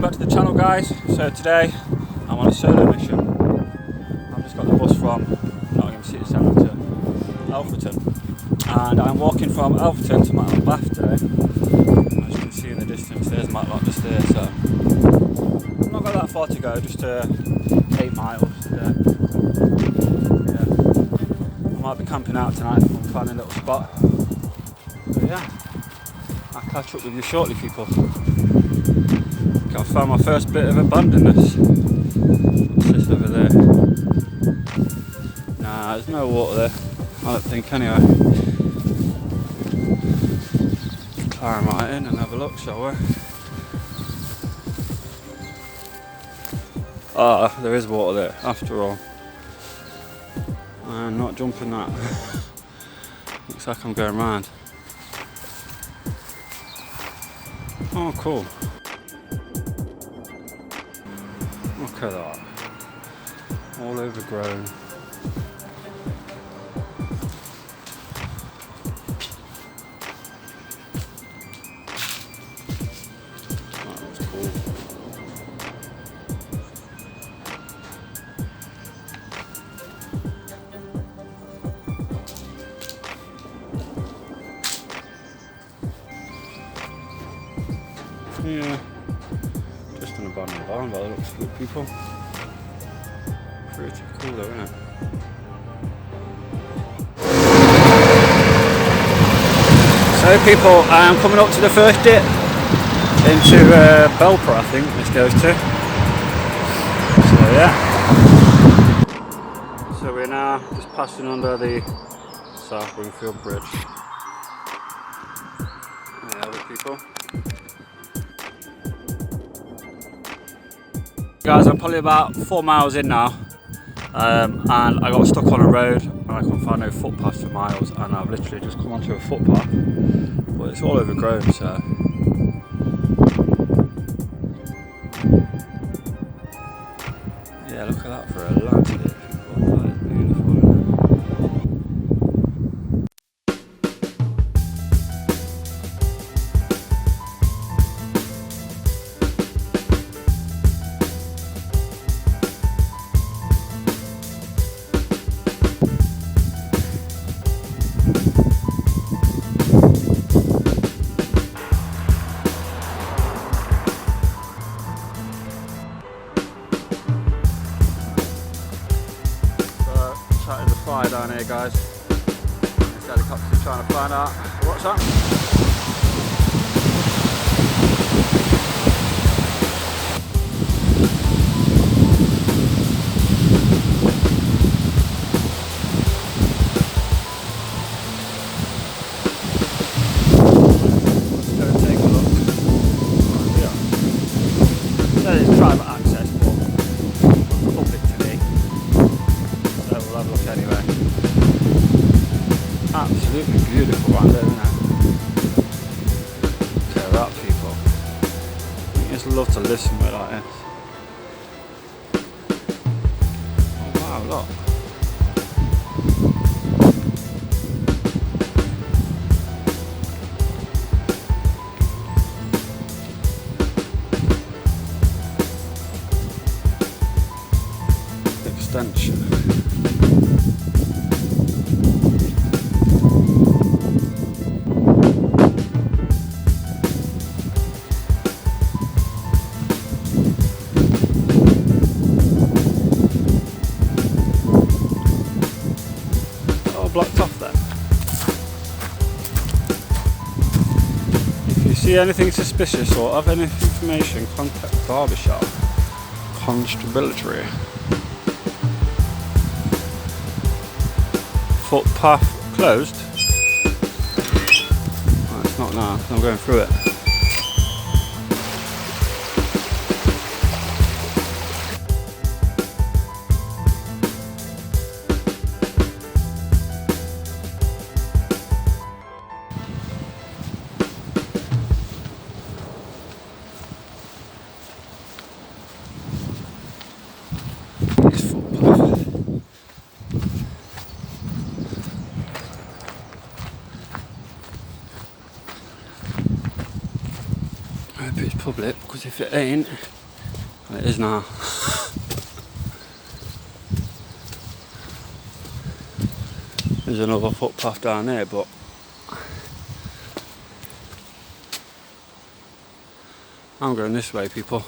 back to the channel, guys. So today I'm on a solo mission. I've just got the bus from Nottingham City Centre to Alfreton, and I'm walking from Alfreton to Matlock today. As you can see in the distance, there's Matlock just there. So I've not got that far to go, just 8 miles today. Yeah, I might be camping out tonight if I can find a little spot. But yeah, I'll catch up with you shortly, people. I found my first bit of abandonness. What's this over there? Nah, there's no water there. I don't think anyway. Climb right in and have a look, shall we? Ah, there is water there, after all. I'm not jumping that. Looks like I'm going round. Oh, cool. Look at that. All overgrown. That looks cool. Yeah. Just an abandoned barn by the looks of it, people. Pretty cool though, isn't it? So people, I am coming up to the first dip into Belper, I think this goes to. So yeah. So we're now just passing under the South Wingfield Bridge. There you have it, people. Guys, I'm probably about 4 miles in now, and I got stuck on a road and I couldn't find no footpath for miles, and I've literally just come onto a footpath, but it's all overgrown, so yeah, look at that for a landscape, people. That is beautiful, isn't it? There's a fire down here, guys. This helicopter's trying to find out what's up. Let's go and take a look. Yeah. So there's private access, but public today. So we'll have a look anyway. Absolutely beautiful right there, isn't it? Look at that, people. I just love to listen to it like this. Oh wow, look. Extension. Blocked off then. If you see anything suspicious or have any information, contact Barbershop Constabulary. Footpath closed? Oh, it's not now, I'm going through it. hope it's public, because if it ain't, well, it is now. There's another footpath down there, but I'm going this way, people.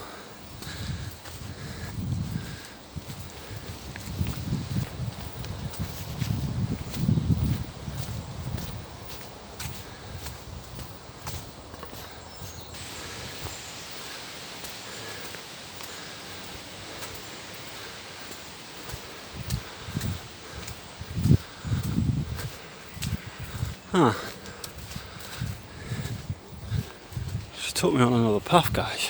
Huh. Just took me on another path, guys.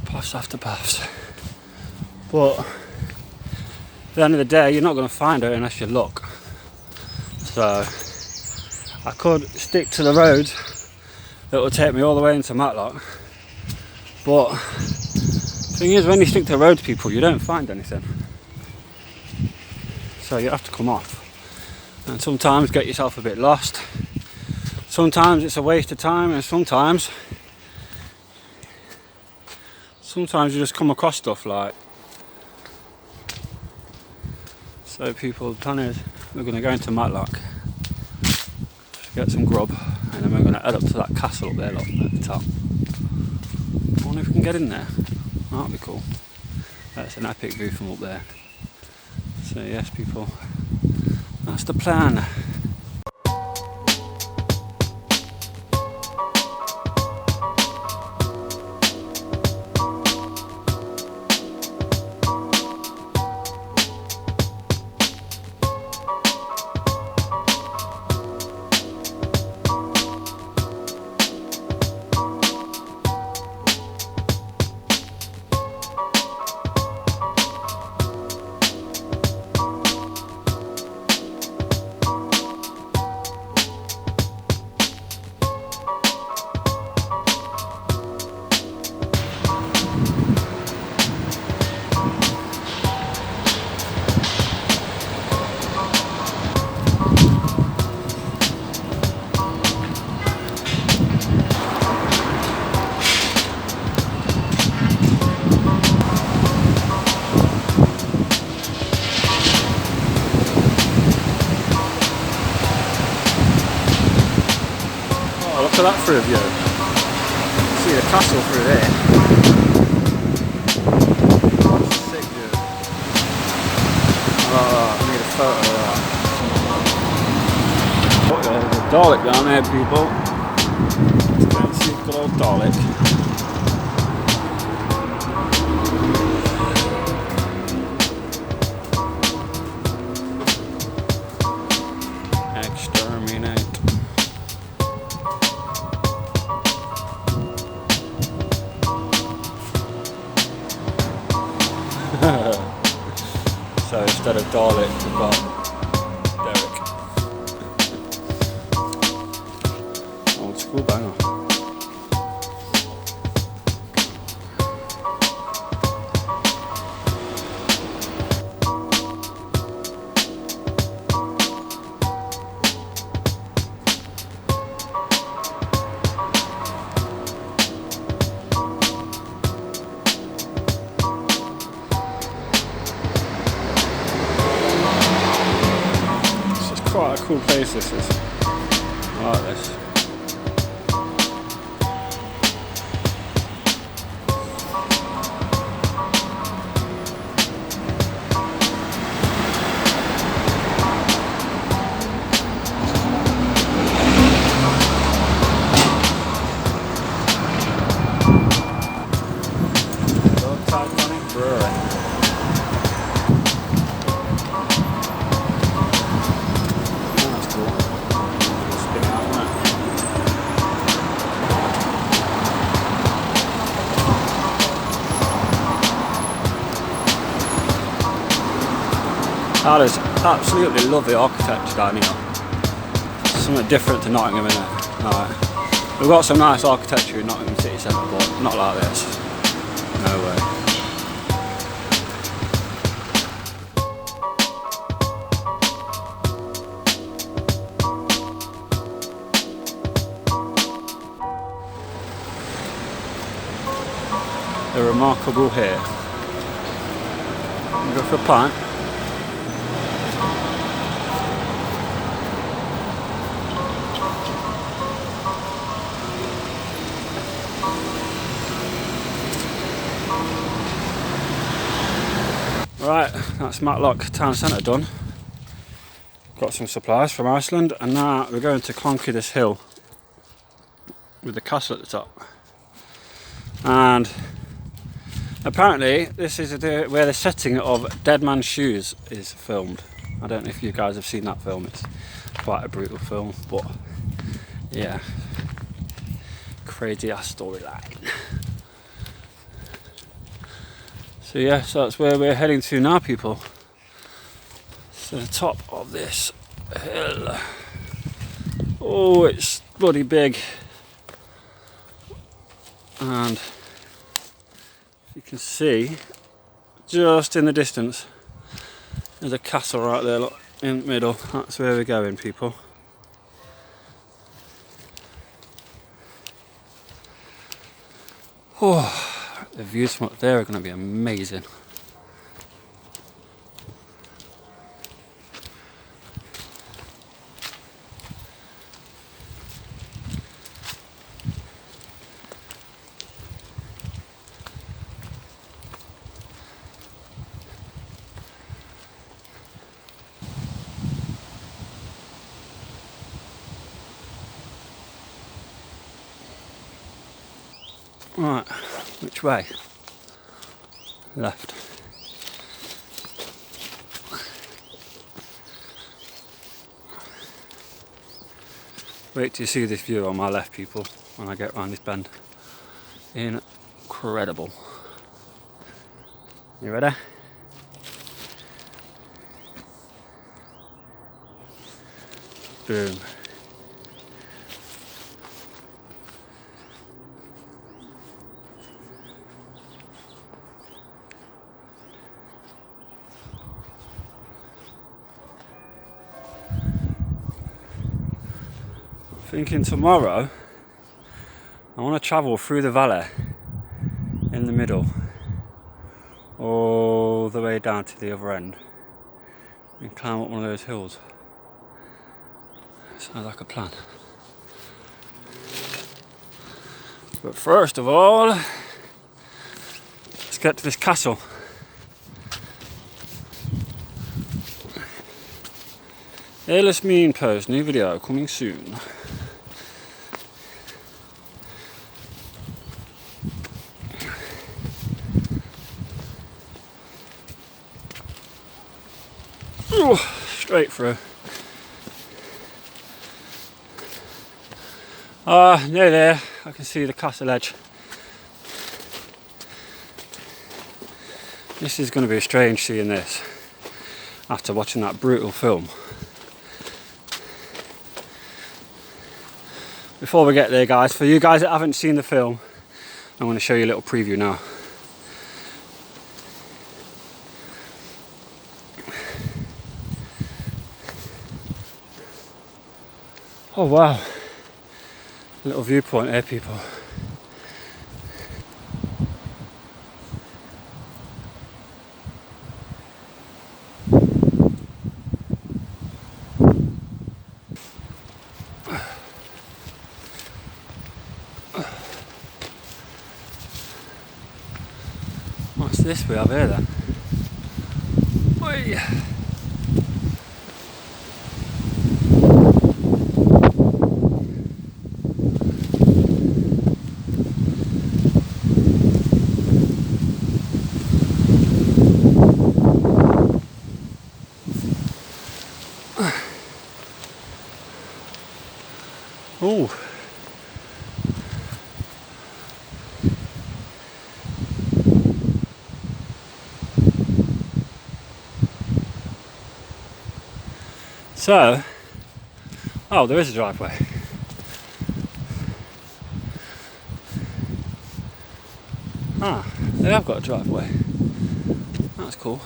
Paths after paths. But at the end of the day, you're not going to find it unless you look. So I could stick to the road that will take me all the way into Matlock. But the thing is, when you stick to roads, people, you don't find anything. So you have to come off. And sometimes get yourself a bit lost. Sometimes it's a waste of time, and sometimes you just come across stuff like. So people, the plan is we're going to go into Matlock, get some grub, and then we're going to head up to that castle up there, look, at the top. I wonder if we can get in there. That'd be cool. That's an epic view from up there. So yes, people, that's the plan. Look at that for a view. See the castle through there. Sick view. Oh, I need a photo of that. There's a Dalek down there, people. Let's go and see good old Dalek. Exterminate. So instead of Dalek, we've got Derek. Old school banger. Quite a cool place this is. I like this. Titanic Brewery. I just absolutely love the architecture down here. Something different to Nottingham, isn't it? Right. We've got some nice architecture in Nottingham city centre, but not like this. No way. the remarkable here. Go for a pint. Right, that's Matlock Town Centre done. Got some supplies from Iceland, and now we're going to conquer this hill with the castle at the top. And apparently this is where the setting of Dead Man's Shoes is filmed. I don't know if you guys have seen that film. It's quite a brutal film, but yeah, crazy ass storyline. So yeah, so that's where we're heading to now, people. To the top of this hill. Oh, it's bloody big. And you can see just in the distance there's a castle right there, look, in the middle. That's where we're going, people. Oh, the views from up there are going to be amazing. Right, which way? Left. Wait till you see this view on my left, people, when I get round this bend. Incredible. You ready? Boom. Thinking tomorrow I want to travel through the valley in the middle all the way down to the other end and climb up one of those hills. Sounds like a plan. But first of all, let's get to this castle. Airless Mean Post, new video coming soon. Ooh, straight through. Near there, I can see the castle edge. This is going to be strange seeing this after watching that brutal film. Before we get there, guys, for you guys that haven't seen the film, I'm going to show you a little preview now. Oh wow, little viewpoint here, people. What's this we have here then? Whee! Oh, so, oh, there is a driveway. Ah, they have got a driveway. That's cool.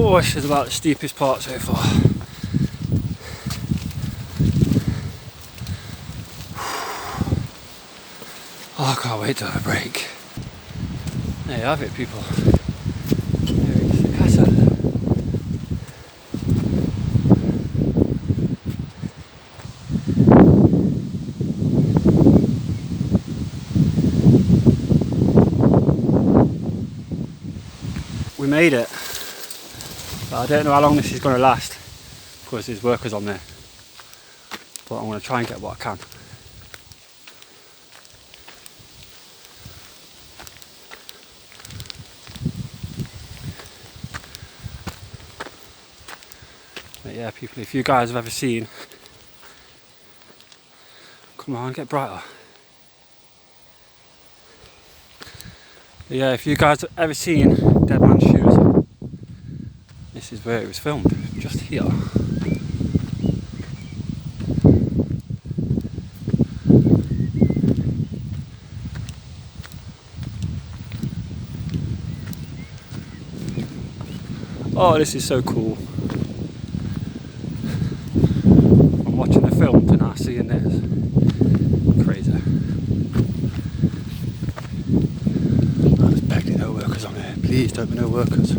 Oh, this is about the steepest part so far. Oh, I can't wait to have a break. There you have it, people. There is the castle. We made it. But I don't know how long this is going to last because there's workers on there. But I'm going to try and get what I can. But yeah, people, if you guys have ever seen, come on, get brighter. But yeah, if you guys have ever seen Dead Man's Shoes, this is where it was filmed, just here. Oh, this is so cool. I'm watching the film to now seeing this. Crazy. I was begging no workers on here. Please don't be no workers.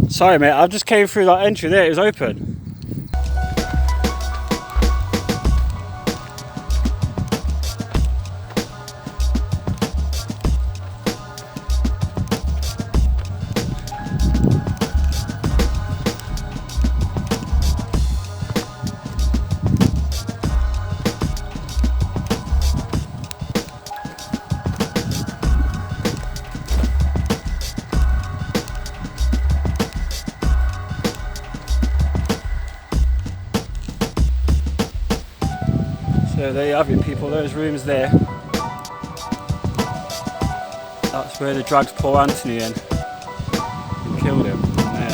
Sorry mate, I just came through that entry there, it was open. So there you have it people, those rooms there. That's where they dragged poor Anthony in and killed him. There.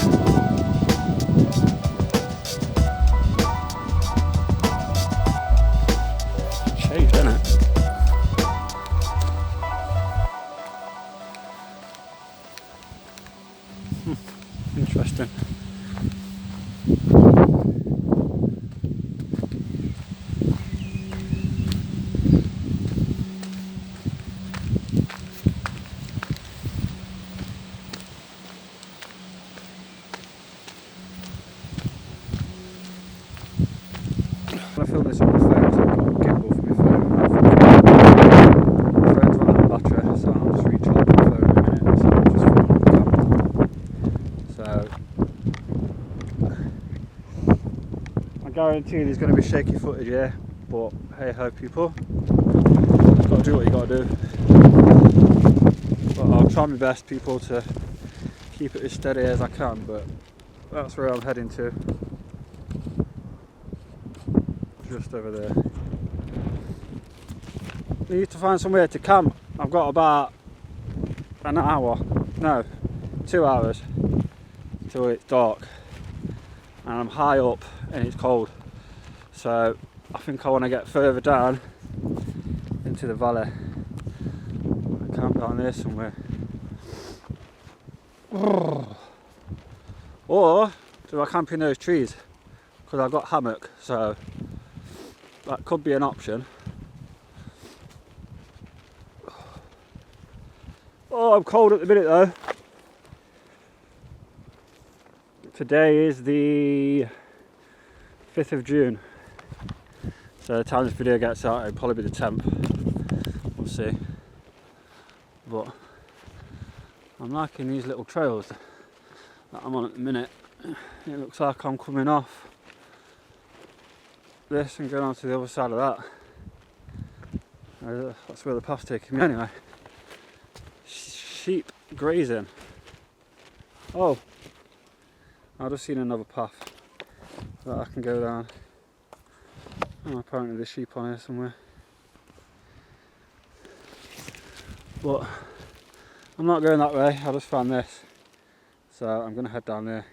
Changed, isn't it? Interesting. I filmed this on my phone, so I've got a gimbal for my phone. My phone's run out of battery, so I'll just recharge my phone in a minute. So I'm just filming the camera. So I guarantee there's going to be shaky footage here, but hey ho people, you've got to do what you got to do. But I'll try my best, people, to keep it as steady as I can. But that's where I'm heading to. Just over there. We need to find somewhere to camp. I've got about an hour, no, 2 hours till it's dark, and I'm high up and it's cold, so I think I want to get further down into the valley. I'll camp down there somewhere, or do I camp in those trees? Because I've got hammock, so that could be an option. Oh, I'm cold at the minute though. Today is the 5th of June. So the time this video gets out, it'll probably be the 10th. We'll see. But I'm liking these little trails that I'm on at the minute. It looks like I'm coming off this and going on to the other side of that. That's where the path's taking me anyway. Sheep grazing. Oh, I've just seen another path that I can go down. Oh, apparently there's sheep on here somewhere. But I'm not going that way, I just found this. So I'm going to head down there.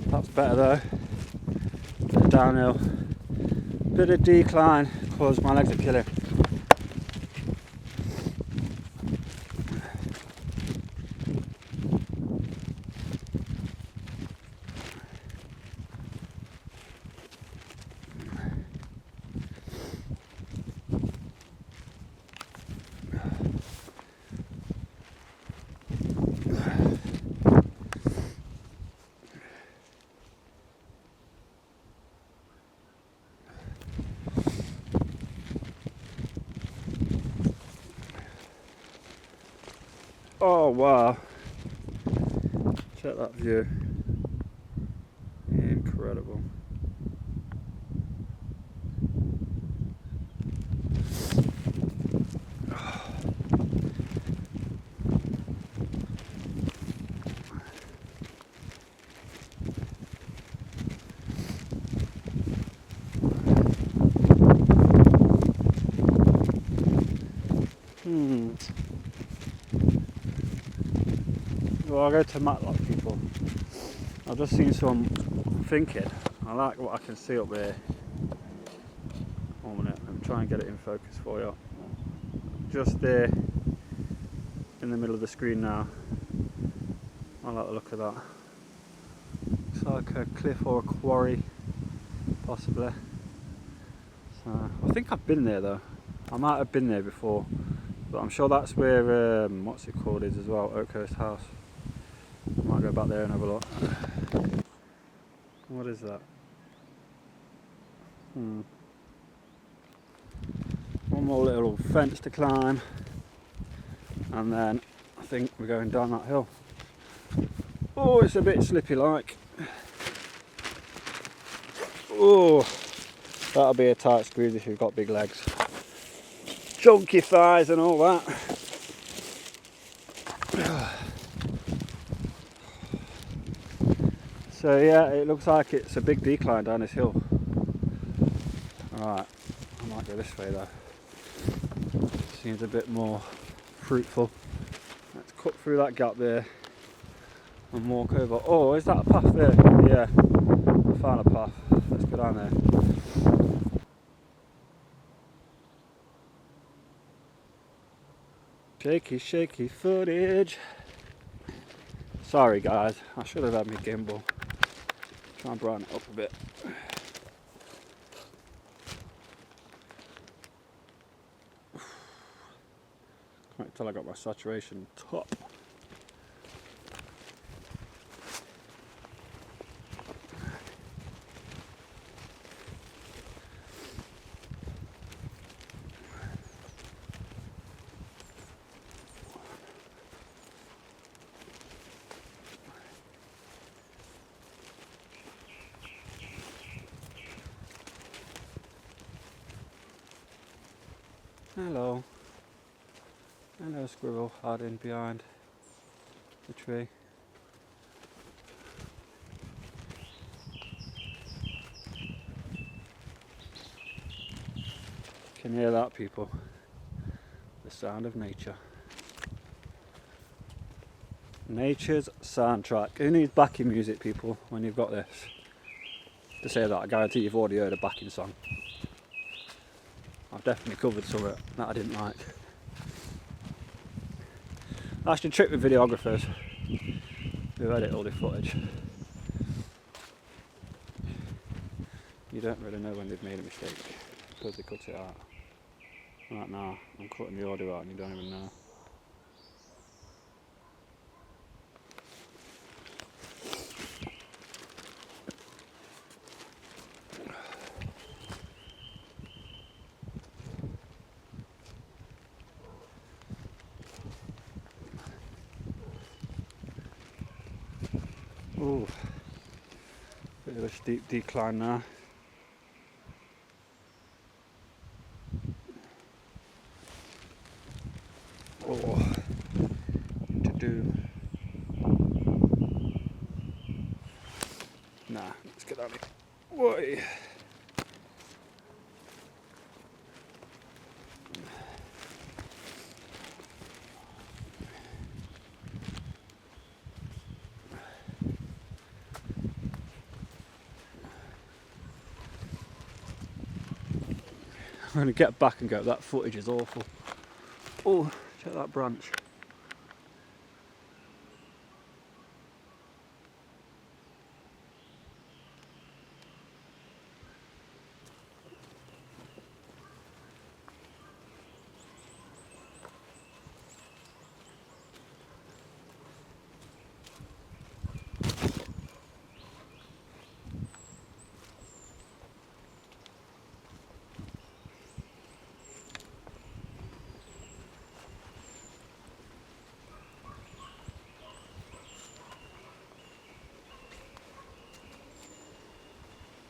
That's better though. Bit of downhill, bit of decline, because my legs are killing. Oh wow, check that view, incredible. Well, I'll go to Matlock, people. I've just seen some thinking. I like what I can see up there. 1 minute, I'm trying to get it in focus for you. Just there in the middle of the screen now. I like the look of that. Looks like a cliff or a quarry, possibly. So I think I've been there though. I might have been there before, but I'm sure that's where what's it called is as well, Oakhurst House. I might go back there and have a look. What is that? One more little fence to climb, and then I think we're going down that hill. Oh, it's a bit slippy like. Oh, that'll be a tight squeeze if you've got big legs. Chunky thighs and all that. So yeah, it looks like it's a big decline down this hill. Alright, I might go this way though. Seems a bit more fruitful. Let's cut through that gap there and walk over. Oh, is that a path there? Yeah, I found a path. Let's go down there. Shaky, shaky footage. Sorry guys, I should have had my gimbal. Try and brighten it up a bit. Can't tell I got my saturation top. Hello. Hello squirrel hiding behind the tree. Can you hear that, people? The sound of nature. Nature's soundtrack. Who needs backing music, people, when you've got this? To say that, I guarantee you've already heard a backing song. I've definitely covered some of it that I didn't like. That's your trick with videographers who edit all the footage. You don't really know when they've made a mistake because they cut it out. Right now, I'm cutting the audio out and you don't even know. Ooh, bit of a steep decline now. Oh, to do. Nah, let's get out of here. Way. I'm going to get back and go, that footage is awful. Oh, check that branch.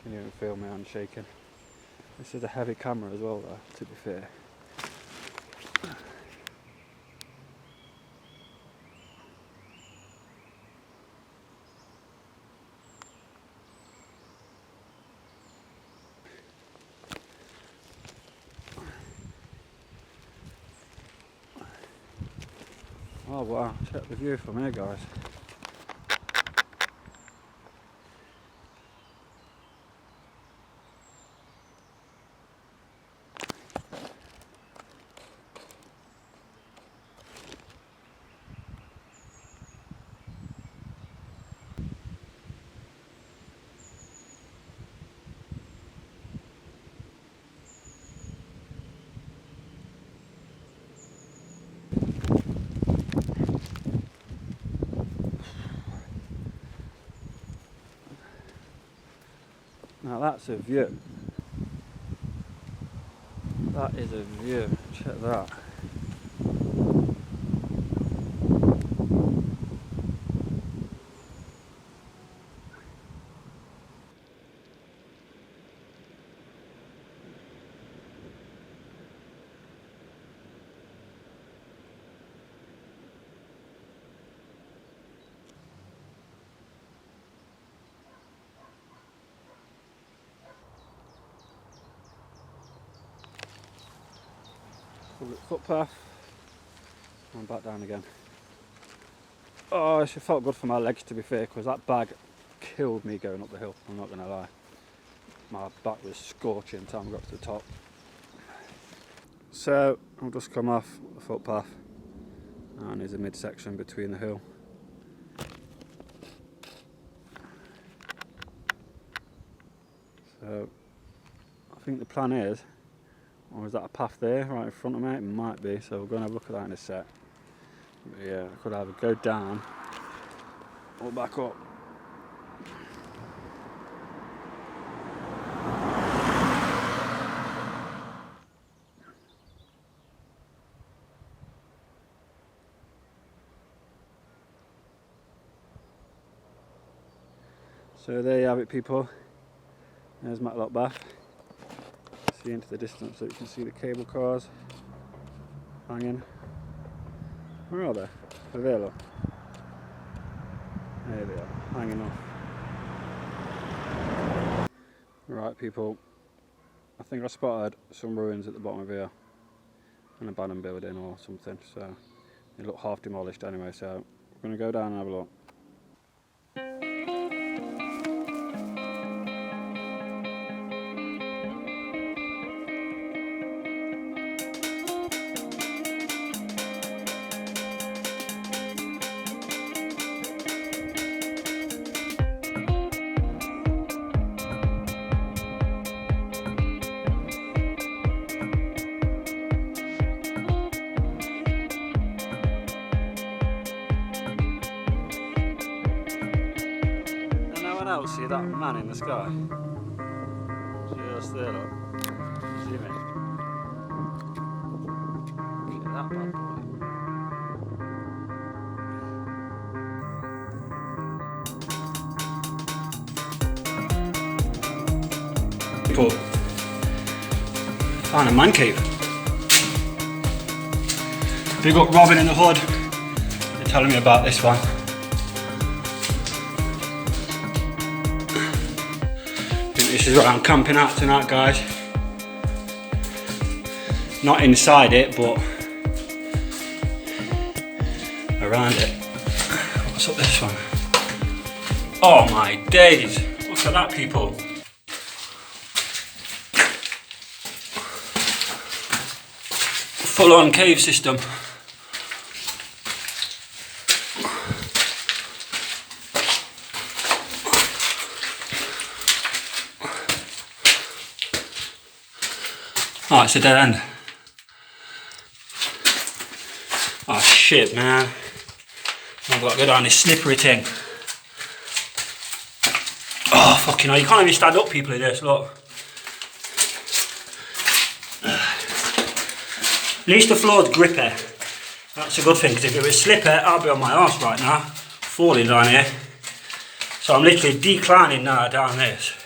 Can you even feel my hand shaking? This is a heavy camera as well though, to be fair. Oh wow, check the view from here guys. Now that's a view. That is a view. Check that. Public footpath. And back down again. Oh, it felt good for my legs to be fair, because that bag killed me going up the hill, I'm not going to lie. My back was scorching until I got to the top. So, I've just come off the footpath. And there's a midsection between the hill. So I think the plan is, or is that a path there right in front of me? It might be, so we're going to have a look at that in a sec. But yeah, I could either go down or back up. So there you have it, people. There's Matlock Bath. See into the distance so you can see the cable cars hanging. Where are they? Over there, look. There they are, hanging off. Right, people. I think I spotted some ruins at the bottom of here. An abandoned building or something. So they look half demolished anyway. So we're going to go down and have a look. See that man in the sky? Just there, look. See me? Look at that bad boy. People found a man cave. Big up Robin in the hood. They're telling me about this one. This is where I'm camping out tonight, guys. Not inside it, but around it. What's up this one? Oh my days! Look at that, people. Full on cave system. Oh, it's a dead end. Oh shit, man. I've got to go down this slippery thing. Oh, fucking hell. You can't even stand up, people, in this, look. At least the floor's grippy. That's a good thing, because if it was slippy, I'd be on my arse right now, falling down here. So I'm literally declining now down this.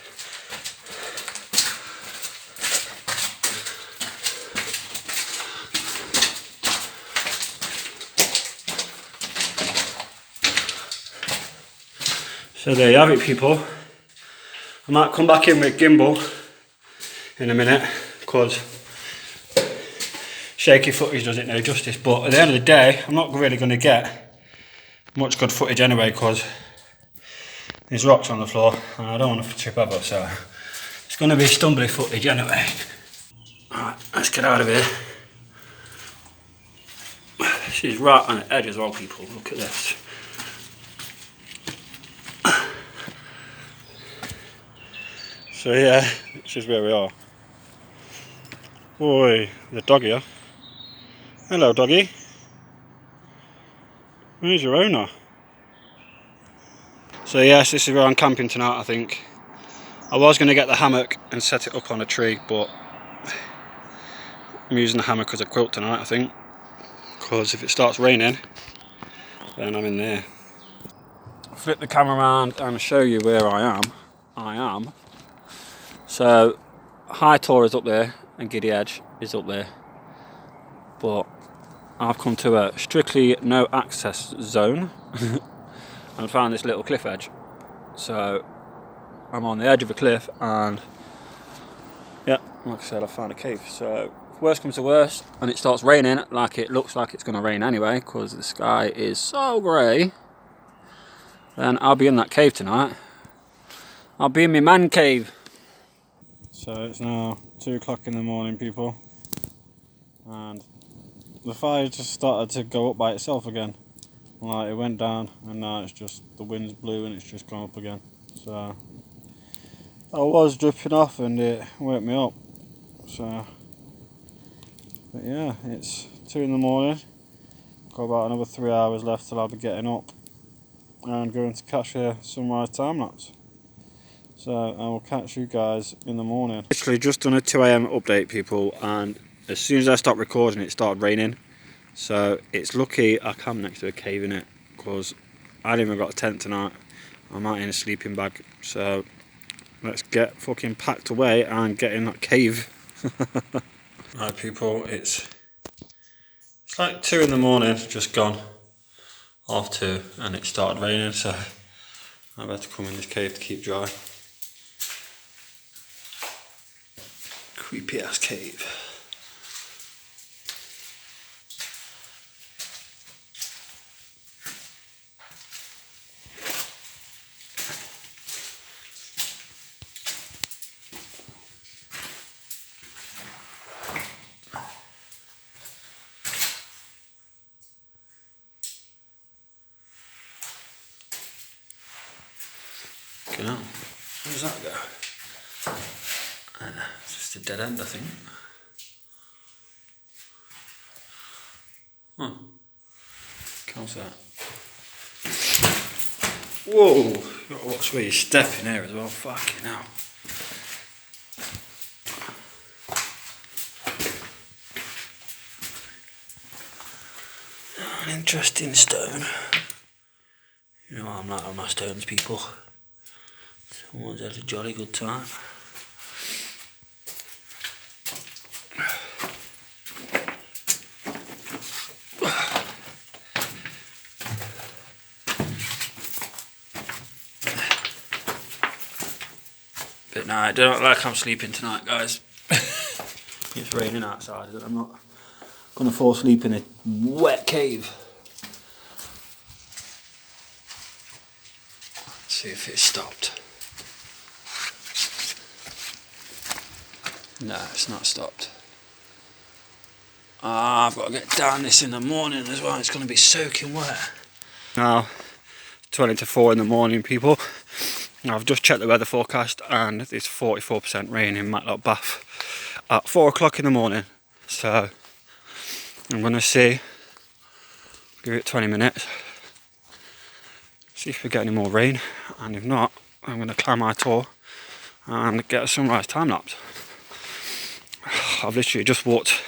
So there you have it, people. I might come back in with gimbal in a minute, because shaky footage doesn't do justice, but at the end of the day I'm not really going to get much good footage anyway, because there's rocks on the floor and I don't want to trip over, so it's going to be stumbly footage anyway. Alright, let's get out of here. She's right on the edge as well, people. Look at this. So yeah, this is where we are. Boy, the dog here. Hello, doggy. Where's your owner? So yes, this is where I'm camping tonight, I think. I was going to get the hammock and set it up on a tree, but I'm using the hammock as a quilt tonight, I think. Because if it starts raining, then I'm in there. I'll flip the camera around and show you where I am. So, High Tor is up there and Giddy Edge is up there, but I've come to a strictly no access zone and found this little cliff edge. So I'm on the edge of a cliff and yeah, like I said, I found a cave. So if worst comes to worst and it starts raining, like it looks like it's going to rain anyway because the sky is so grey, then I'll be in that cave tonight. I'll be in my man cave. So it's now 2 o'clock in the morning, people, and the fire just started to go up by itself again. Like, it went down, and now it's just, the wind's blew and it's just gone up again. So I was dripping off and it woke me up. So, but yeah, it's 2 in the morning. Got about another 3 hours left till I'll be getting up and going to catch a sunrise time lapse. So I will catch you guys in the morning. Literally just done a 2 AM update, people, and as soon as I stopped recording it started raining. So it's lucky I camped next to a cave in it, because I haven't even got a tent tonight. I'm out in a sleeping bag. So let's get fucking packed away and get in that cave. Right, people, it's like 2 in the morning, just gone 2:30, and it started raining, so I better come in this cave to keep dry. Creepy ass cave. Fucking hell. Where does that go? It's just a dead end, I think. Huh. How's that? Whoa! You've got to watch where you step in here as well. Fucking hell. An interesting stone. You know I'm like on my stones, people. Someone's had a jolly good time. But no, I don't look like I'm sleeping tonight, guys. It's raining outside, and I'm not gonna fall asleep in a wet cave. Let's see if it stopped. No, it's not stopped. I've got to get down this in the morning as well. It's going to be soaking wet. Now, 20 to 4 in the morning, people. Now, I've just checked the weather forecast and there's 44% rain in Matlock Bath at 4 o'clock in the morning. So, I'm going to see, give it 20 minutes, see if we get any more rain. And if not, I'm going to climb my tour and get a sunrise time lapse. I've literally just walked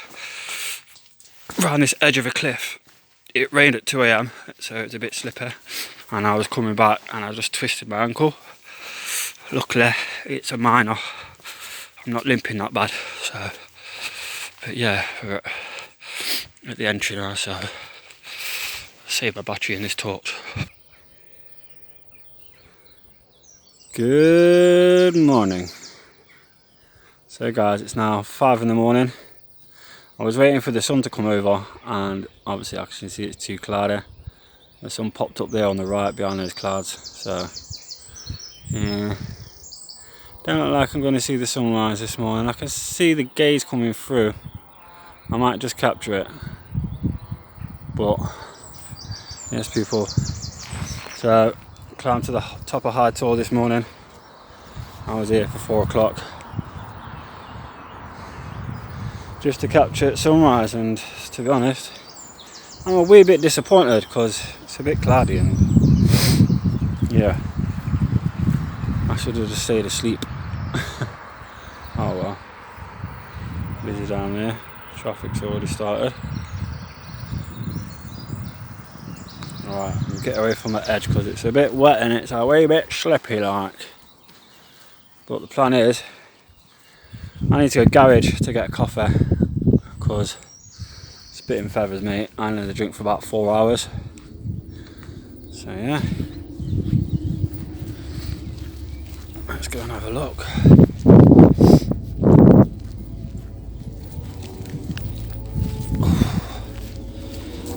around this edge of a cliff. It rained at 2 AM, so it's a bit slippery, and I was coming back and I just twisted my ankle. Luckily it's a minor, I'm not limping that bad. So, but yeah, we're at the entry now, so I'll save my battery in this torch. Good morning. So guys, it's now 5 in the morning. I was waiting for the sun to come over, and obviously I can see it's too cloudy. The sun popped up there on the right behind those clouds, so yeah. Don't look like I'm going to see the sunrise this morning. I can see the gaze coming through. I might just capture it. But yes, people. So climbed to the top of High Tor this morning. I was here for 4 o'clock. Just to capture sunrise, and to be honest, I'm a wee bit disappointed because it's a bit cloudy and yeah, I should have just stayed asleep. Oh well, busy down there, traffic's already started. Alright, we'll get away from the edge because it's a bit wet and it's a wee bit slippy like. But the plan is, I need to go garage to get a coffee because spitting feathers, mate. I only had a drink for about 4 hours. So yeah, let's go and have a look.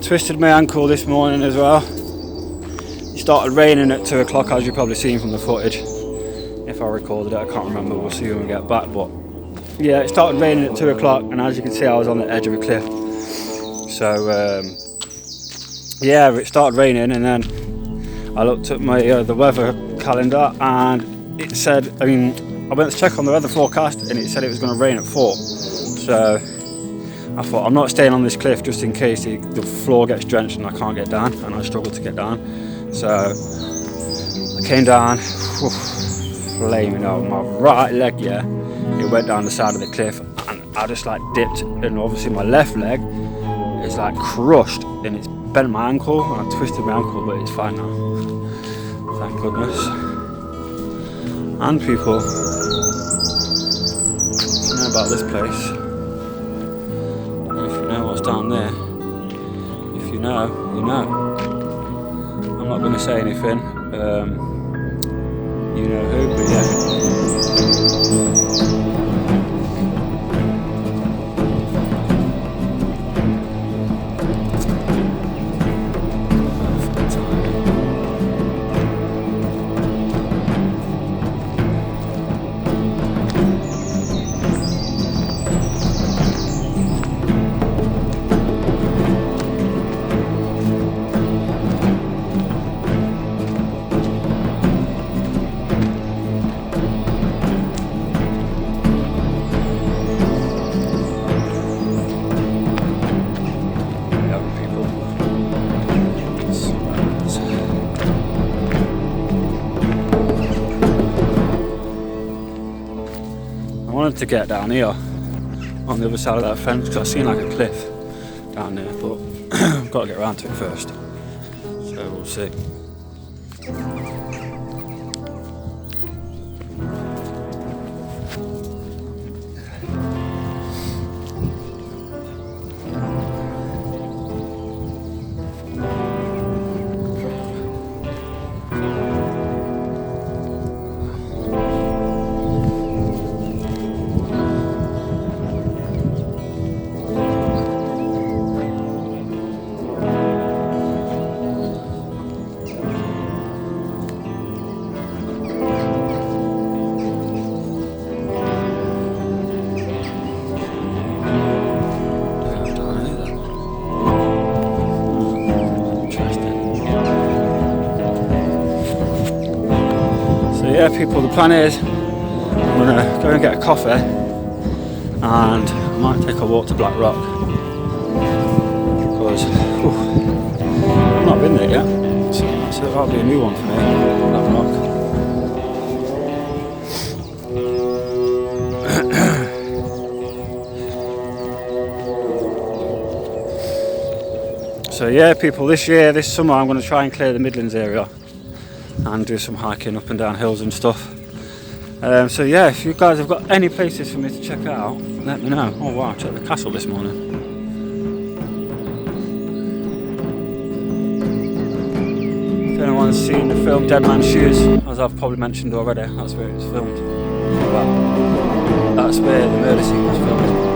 Twisted my ankle this morning as well. It started raining at 2 o'clock, as you've probably seen from the footage. If I recorded it, I can't remember, we'll see when we get back. But yeah, it started raining at 2 o'clock, and as you can see I was on the edge of a cliff. So yeah, it started raining, and then I looked at my the weather calendar, and it said, I went to check on the weather forecast, and it said it was going to rain at 4. So I thought, I'm not staying on this cliff just in case the floor gets drenched and I can't get down, and I struggle to get down. So I came down, flaming out my right leg, yeah, it went down the side of the cliff, and I just like dipped, and obviously my left leg is like crushed, and it's bent my ankle, and I twisted my ankle, but it's fine now, thank goodness. And people, if you know about this place, if you know what's down there, if you know, you know. I'm not going to say anything, you know who, but yeah. I wanted to get down here on the other side of that fence because I seen like a cliff down there, but I've got to get around to it first, so we'll see. Yeah, people, the plan is I'm gonna go and get a coffee, and I might take a walk to Black Rock because I've not been there yet, so that'll be a new one for me, Black Rock. So yeah, people, this summer I'm going to try and clear the Midlands area and do some hiking up and down hills and stuff. So yeah, if you guys have got any places for me to check out, let me know. Oh wow, I checked the castle this morning. If anyone's seen the film Dead Man's Shoes, as I've probably mentioned already, that's where it's filmed. Well, that's where the murder scene was filmed.